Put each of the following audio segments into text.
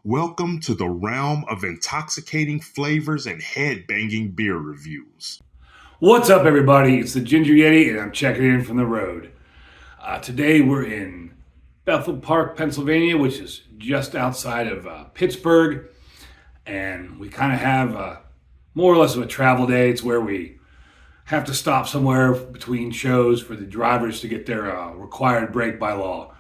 Welcome to the realm of intoxicating flavors and head-banging beer reviews. What's up, everybody? It's the Ginger Yeti, and I'm checking in from the road. Today we're in Bethel Park, Pennsylvania, which is just outside of Pittsburgh, and we kind of have more or less of a travel day. It's where we have to stop somewhere between shows for the drivers to get their required break by law.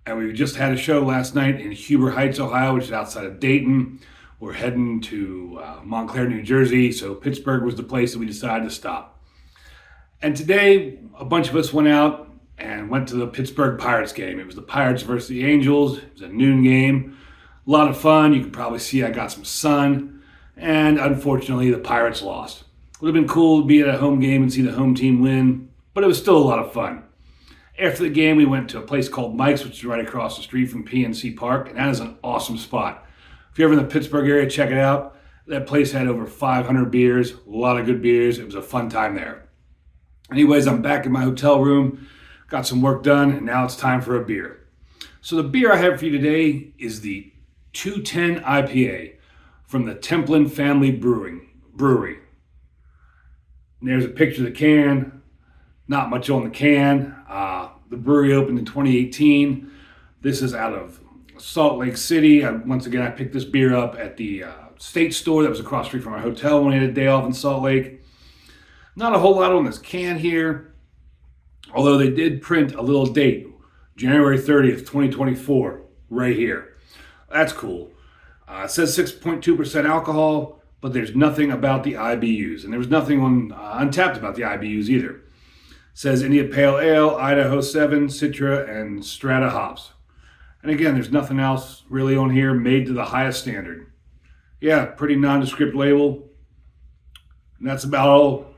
And we just had a show last night in Huber Heights, Ohio, which is outside of Dayton. We're heading to Montclair, New Jersey, so Pittsburgh was the place that we decided to stop. And today, a bunch of us went out and went to the Pittsburgh Pirates game. It was the Pirates versus the Angels. It was a noon game. A lot of fun. You can probably see I got some sun. And unfortunately, the Pirates lost. It would have been cool to be at a home game and see the home team win, but it was still a lot of fun. After the game, we went to a place called Mike's, which is right across the street from PNC Park, and that is an awesome spot. If you're ever in the Pittsburgh area, check it out. That place had over 500 beers, a lot of good beers. It was a fun time there. Anyways, I'm back in my hotel room, got some work done, and now it's time for a beer. So the beer I have for you today is the 210 IPA from the Templin Family Brewery. And there's a picture of the can. Not much on the can. The brewery opened in 2018. This is out of Salt Lake City. Once again, I picked this beer up at the State Store that was across the street from our hotel when we had a day off in Salt Lake. Not a whole lot on this can here, although they did print a little date, January 30th, 2024, right here. That's cool. It says 6.2% alcohol, but there's nothing about the IBUs, and there was nothing on Untapped about the IBUs either. It says India Pale Ale, Idaho 7, Citra, and Strata hops. And again, there's nothing else really on here, made to the highest standard. Yeah, pretty nondescript label. And that's about all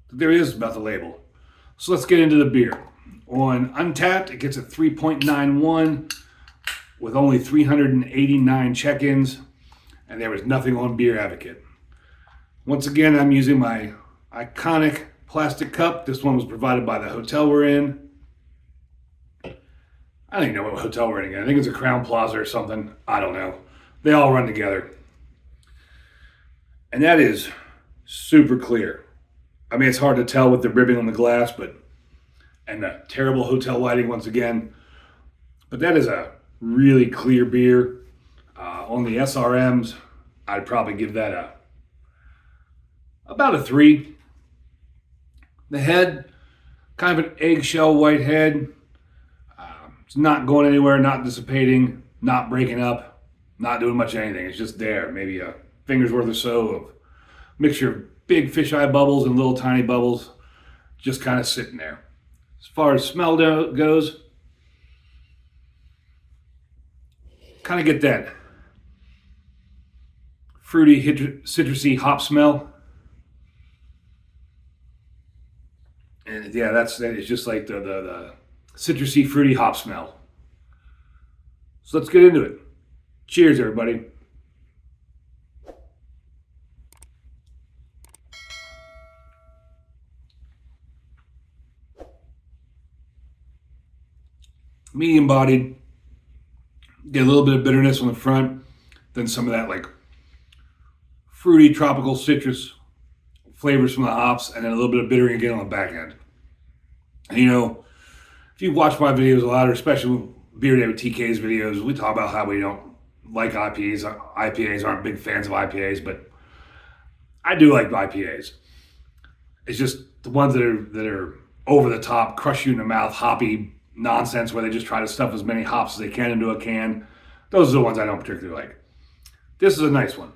that there is about the label. So let's get into the beer. On Untapped, it gets a 3.91 with only 389 check-ins, and there was nothing on Beer Advocate. Once again, I'm using my iconic plastic cup. This one was provided by the hotel we're in. I don't even know what hotel we're in again. I think it's a Crown Plaza or something. I don't know. They all run together. And that is super clear. I mean, it's hard to tell with the ribbing on the glass, and the terrible hotel lighting once again. But that is a really clear beer. On the SRMs, I'd probably give that about a 3. The head, kind of an eggshell white head. It's not going anywhere, not dissipating, not breaking up, not doing much of anything. It's just there. Maybe a finger's worth or so of mixture of big fisheye bubbles and little tiny bubbles, just kind of sitting there. As far as smell goes, kind of get that fruity, citrusy hop smell. And yeah, it's just like the citrusy, fruity hop smell. So let's get into it. Cheers, everybody. Medium bodied. Get a little bit of bitterness on the front, then some of that like fruity tropical citrus flavors from the hops, and then a little bit of bittering again on the back end. And you know, if you've watched my videos a lot, or especially with Beer Day with TK's videos, we talk about how we don't like IPAs. IPAs aren't big fans of IPAs, but I do like IPAs. It's just the ones that are over the top, crush you in the mouth, hoppy nonsense where they just try to stuff as many hops as they can into a can. Those are the ones I don't particularly like. This is a nice one.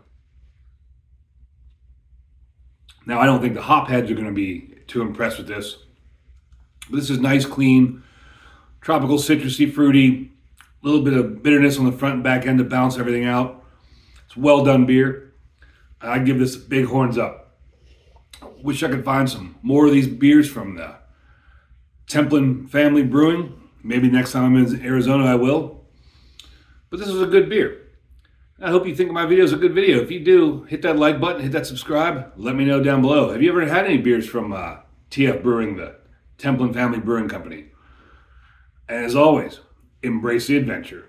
Now, I don't think the hop heads are going to be too impressed with this. But this is nice, clean, tropical, citrusy, fruity, a little bit of bitterness on the front and back end to balance everything out. It's well done beer. I'd give this a big horns up. I wish I could find some more of these beers from the Templin Family Brewing. Maybe next time I'm in Arizona I will. But this is a good beer. I hope you think my video is a good video. If you do, hit that like button, hit that subscribe. Let me know down below. Have you ever had any beers from TF Brewing, the Templin Family Brewing Company? And as always, embrace the adventure.